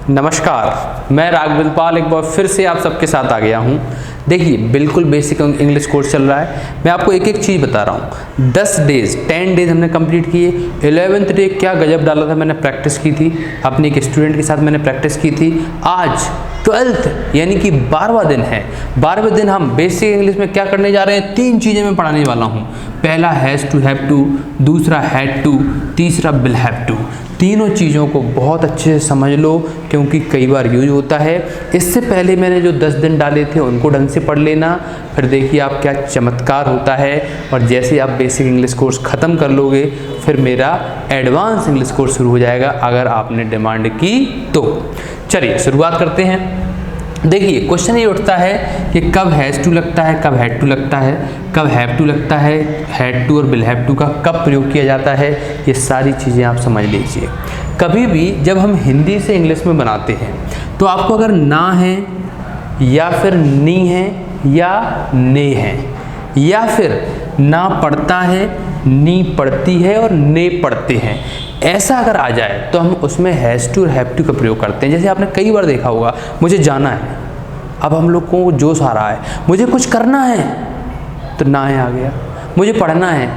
नमस्कार, मैं राघवेल पाल एक बार फिर से आप सबके साथ आ गया हूँ। देखिए, बिल्कुल बेसिक इंग्लिश कोर्स चल रहा है। मैं आपको एक एक चीज़ बता रहा हूँ। 10 डेज हमने कंप्लीट किए। 11th डे क्या गजब डाला था, मैंने प्रैक्टिस की थी अपने एक स्टूडेंट के साथ, मैंने प्रैक्टिस की थी। आज 12th यानी कि 12वां दिन है। 12वें दिन हम बेसिक इंग्लिश में क्या करने जा रहे हैं, 3 चीज़ें मैं पढ़ाने वाला हूँ। पहला हैज़ टू, हैव टू, दूसरा हैड टू, तीसरा विल हैव टू। तीनों चीज़ों को बहुत अच्छे से समझ लो क्योंकि कई बार यूज होता है। इससे पहले मैंने जो 10 दिन डाले थे उनको ढंग से पढ़ लेना, फिर देखिए आप क्या चमत्कार होता है। और जैसे आप बेसिक इंग्लिश कोर्स ख़त्म कर लोगे फिर मेरा एडवांस इंग्लिश कोर्स शुरू हो जाएगा, अगर आपने डिमांड की तो। चलिए शुरुआत करते हैं। देखिए, क्वेश्चन ये उठता है कि कब हैज़ टू लगता है, कब हैड टू लगता है, कब हैव टू लगता है, हैड टू और विल हैव टू का कब प्रयोग किया जाता है, ये सारी चीज़ें आप समझ लीजिए। कभी भी जब हम हिंदी से इंग्लिश में बनाते हैं तो आपको अगर ना है या फिर नी है या ने है या फिर ना पढ़ता है, नी पढ़ती है और ने पढ़ते हैं, ऐसा अगर आ जाए तो हम उसमें हैज़ टू और हैव टू का प्रयोग करते हैं। जैसे आपने कई बार देखा होगा, मुझे जाना है, अब हम लोग को जोश आ रहा है, मुझे कुछ करना है तो ना है आ गया, मुझे पढ़ना है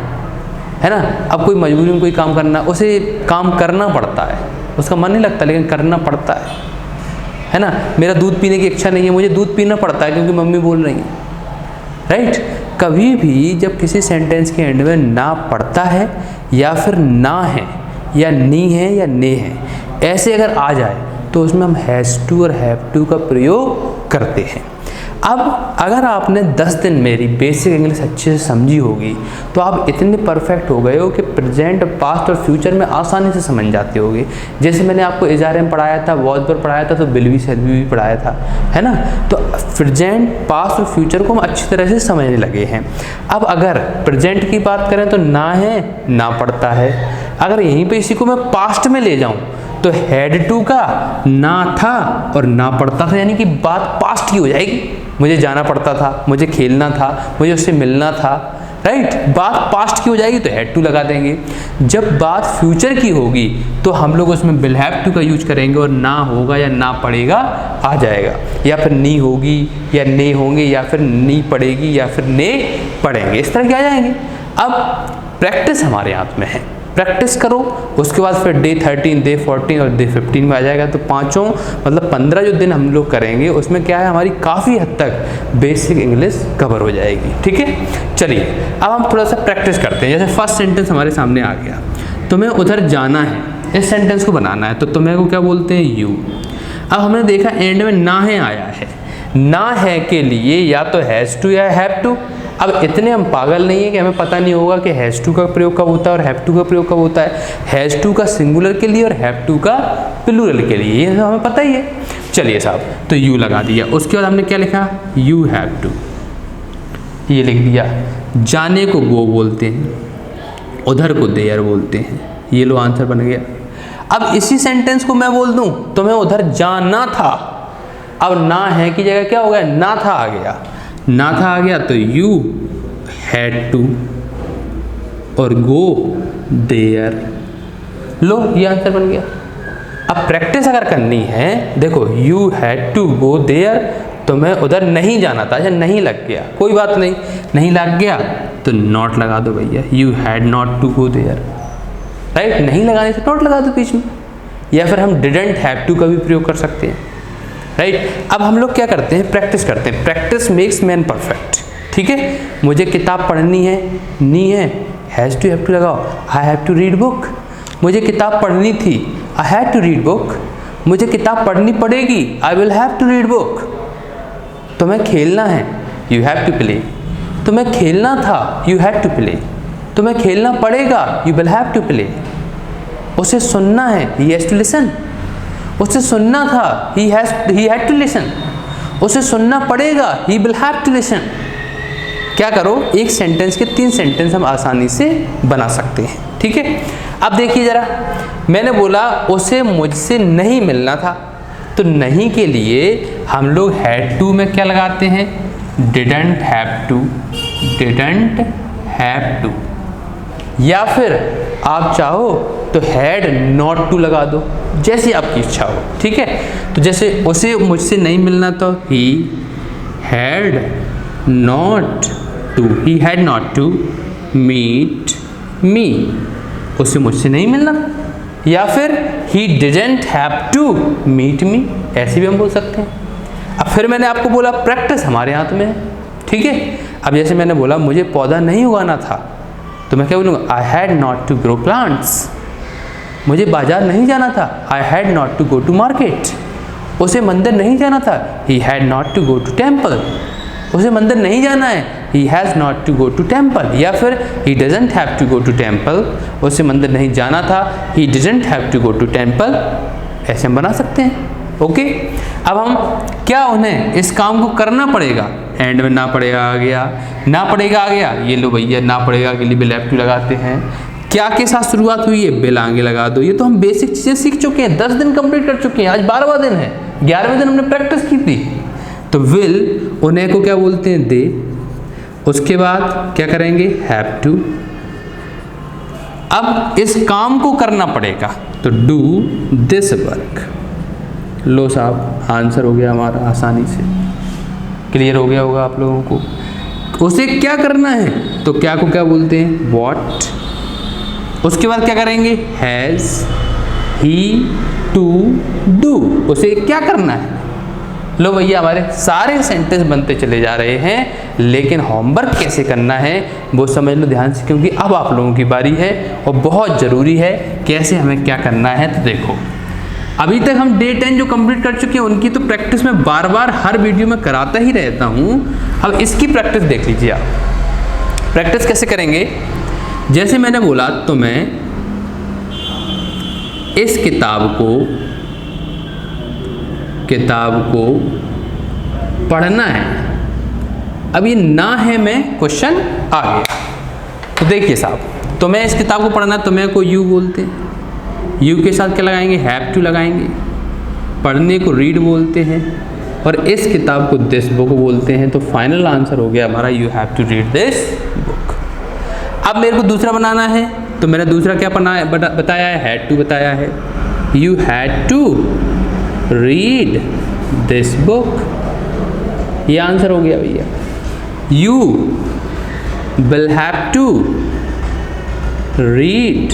ना। अब कोई मजबूरी में कोई काम करना, उसे काम करना पड़ता है, उसका मन नहीं लगता लेकिन करना पड़ता है ना। मेरा दूध पीने की इच्छा नहीं है, मुझे दूध पीना पड़ता है क्योंकि मम्मी बोल रही है, राइट। कभी भी जब किसी सेंटेंस के एंड में ना पढ़ता है या फिर ना है या नी है या ने है, ऐसे अगर आ जाए तो उसमें हम हैज़ टू और हैव टू का प्रयोग करते हैं। अब अगर आपने 10 दिन मेरी बेसिक इंग्लिश अच्छे से समझी होगी तो आप इतने परफेक्ट हो गए हो कि प्रेजेंट, पास्ट और फ्यूचर में आसानी से समझ जाते होगे। जैसे मैंने आपको इजारे में पढ़ाया था, वॉज पर पढ़ाया था, तो विल बी, शैल बी भी पढ़ाया था, है ना। तो प्रेजेंट, पास्ट और फ्यूचर को हम अच्छी तरह से समझने लगे हैं। अब अगर प्रेजेंट की बात करें तो ना है, ना पढ़ता है। अगर यहीं पर इसी को मैं पास्ट में ले जाऊँ तो हैड टू का ना था और ना पढ़ता था, यानी कि बात पास्ट की हो जाएगी। मुझे जाना पड़ता था, मुझे खेलना था, मुझे उससे मिलना था, राइट। बात पास्ट की हो जाएगी तो हैड टू लगा देंगे। जब बात फ्यूचर की होगी तो हम लोग उसमें विल हैव टू का यूज करेंगे और ना होगा या ना पड़ेगा आ जाएगा, या फिर नी होगी या ने होंगे या फिर नी पड़ेगी या फिर ने पड़ेंगे, इस तरह के आ जाएंगे। अब प्रैक्टिस हमारे हाथ में है, प्रैक्टिस करो, उसके बाद फिर डे 13, डे 14 और डे 15 में आ जाएगा। तो पाँचों मतलब 15 जो दिन हम लोग करेंगे उसमें क्या है, हमारी काफ़ी हद तक बेसिक इंग्लिश कवर हो जाएगी, ठीक है। चलिए अब हम थोड़ा सा प्रैक्टिस करते हैं। जैसे फर्स्ट सेंटेंस हमारे सामने आ गया, तुम्हें उधर जाना है, इस सेंटेंस को बनाना है तो तुम्हें को क्या बोलते हैं, यू। अब हमने देखा एंड में ना है आया है, ना है के लिए या तो हैज़ टू या हैव टू। अब इतने हम पागल नहीं है कि हमें पता नहीं होगा कि हैज़ टू का प्रयोग कब होता है और हैव टू का प्रयोग कब होता है। हैज़ टू का सिंगुलर के लिए और हैव टू का प्लूरल के लिए, ये हमें पता ही है। चलिए साहब, तो यू लगा दिया। उसके बाद हमने क्या लिखा, यू हैव टू, ये लिख दिया। जाने को गो बोलते हैं, उधर को देयर बोलते हैं, ये लो आंसर बन गया। अब इसी सेंटेंस को मैं बोल दूं तुम्हें उधर जाना था, अब ना है की जगह क्या हो गया, ना था आ गया, ना था आ गया तो यू हैड टू और गो देयर, लो ये आंसर बन गया। अब प्रैक्टिस अगर करनी है, देखो you had to go there, तो मैं उधर नहीं जाना था, अच्छा नहीं लग गया, कोई बात नहीं, नहीं लग गया तो नॉट लगा दो भैया, you had not to go there, right. नहीं लगाने से नॉट लगा दो बीच में, या फिर हम डिडंट हैव टू का भी प्रयोग कर सकते हैं, राइट। अब हम लोग क्या करते हैं, प्रैक्टिस करते हैं। प्रैक्टिस मेक्स मैन परफेक्ट, ठीक है। मुझे किताब पढ़नी है, नी है, हैज़ टू हैव टू लगाओ, I have to read book. मुझे किताब पढ़नी थी, I have to read book. मुझे किताब पढ़नी पड़ेगी, I will have to read book. तुम्हें खेलना है, यू हैव टू प्ले। तुम्हें खेलना था, यू हैव टू प्ले। तुम्हें खेलना पड़ेगा, you will have to play. उसे सुनना है, ही हैज़ टू लिसन। उसे सुनना था, he had to listen। उसे सुनना पड़ेगा, he will have to listen। क्या करो, एक सेंटेंस के 3 सेंटेंस हम आसानी से बना सकते हैं, ठीक है। अब देखिए जरा, मैंने बोला उसे मुझसे नहीं मिलना था, तो नहीं के लिए हम लोग हैड टू में क्या लगाते हैं, didn't have to, didn't have to. या फिर आप चाहो तो हैड नॉट टू लगा दो, जैसी आपकी इच्छा हो, ठीक है। तो जैसे उसे मुझसे नहीं मिलना तो he had not to meet me, उसे मुझसे नहीं मिलना। या फिर he didn't have to meet me, ऐसे भी हम बोल सकते हैं। अब फिर मैंने आपको बोला प्रैक्टिस हमारे हाथ में है, ठीक है। अब जैसे मैंने बोला मुझे पौधा नहीं उगाना था, तो मैं क्या बोलूँगा, I had not to grow plants. मुझे बाजार नहीं जाना था, I had not to go to market. उसे मंदिर नहीं जाना था, he had not to go to temple. उसे मंदिर नहीं जाना है, he has not to go to temple. या फिर he doesn't have to go to temple, उसे मंदिर नहीं जाना था, he didn't have to go to temple. ऐसे हम बना सकते हैं, ओके। अब हम क्या उन्हें इस काम को करना पड़ेगा, एंड में ना पड़ेगा आ गया, ना पड़ेगा आ गया, ये लो भैया ना पड़ेगा के लिए बिल हैव टू लगाते हैं। क्या के साथ शुरुआत हुई है, बिल आगे लगा दो। ये तो हम बेसिक चीज़ें सीख चुके हैं, 10 दिन कंप्लीट कर चुके हैं, आज 12वां दिन है, 11वें दिन हमने प्रैक्टिस की थी। तो विल उन्हें को क्या बोलते हैं, दे। उसके बाद क्या करेंगे, हैव टू। अब इस काम को करना पड़ेगा, तो डू दिस वर्क। लो साहब आंसर हो गया हमारा, आसानी से क्लियर हो गया होगा आप लोगों को। उसे क्या करना है, तो क्या को क्या बोलते हैं, व्हाट। उसके बाद क्या करेंगे, हैज़ ही टू डू, उसे क्या करना है। लो भैया हमारे सारे सेंटेंस बनते चले जा रहे हैं, लेकिन होमवर्क कैसे करना है वो समझ लो ध्यान से, क्योंकि अब आप लोगों की बारी है और बहुत ज़रूरी है कैसे हमें क्या करना है। तो देखो अभी तक हम डे 10 जो कंप्लीट कर चुके हैं उनकी तो प्रैक्टिस मैं बार बार हर वीडियो में कराता ही रहता हूँ। अब इसकी प्रैक्टिस देख लीजिए आप। प्रैक्टिस कैसे करेंगे, जैसे मैंने बोला तो मैं इस किताब को पढ़ना है। अब ये ना है में क्वेश्चन आ गया, तो देखिए साहब, तो मैं इस किताब को पढ़ना, तो मैं को यू बोलते हैं, यू के साथ क्या लगाएंगे, हैव टू लगाएंगे। पढ़ने को रीड बोलते हैं और इस किताब को दिस बुक बोलते हैं। तो फाइनल आंसर हो गया हमारा, you have to read this book. अब मेरे को दूसरा बनाना है, तो मैंने दूसरा क्या बताया है, हैड टू बताया है। You had to read this book, ये आंसर हो गया भैया। You will have to read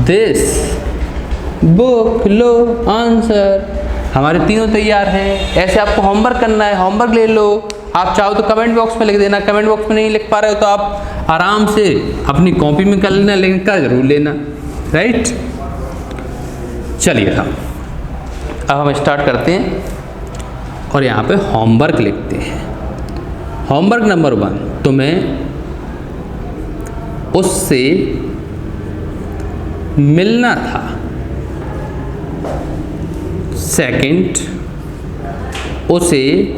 this book. लो आंसर, हमारे तीनों तैयार हैं। ऐसे आपको होमवर्क करना है, होमवर्क ले लो। आप चाहो तो कमेंट बॉक्स में लिख देना, कमेंट बॉक्स में नहीं लिख पा रहे हो तो आप आराम से अपनी कॉपी में कर लेना, लेकिन कर जरूर लेना, राइट। चलिए साहब अब हम स्टार्ट करते हैं और यहाँ पे होमवर्क लिखते हैं। होमवर्क नंबर 1, तो मैं उससे मिलना था। सेकंड, उसे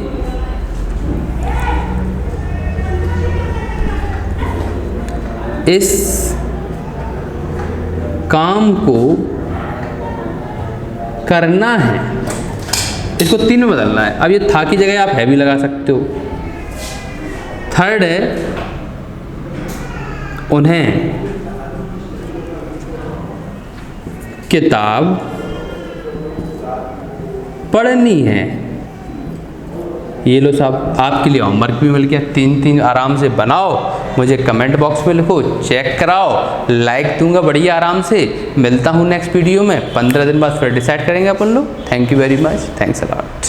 इस काम को करना है। इसको 3 में बदलना है। अब ये था की जगह आप है भी लगा सकते हो। थर्ड है उन्हें किताब पढ़नी है। ये लो साहब आपके लिए होमवर्क भी मिल गया। 3 आराम से बनाओ, मुझे कमेंट बॉक्स में लिखो, चेक कराओ, लाइक दूंगा बढ़िया आराम से। मिलता हूँ नेक्स्ट वीडियो में। 15 दिन बाद फिर डिसाइड करेंगे अपन लोग। Thank you very much, thanks a lot.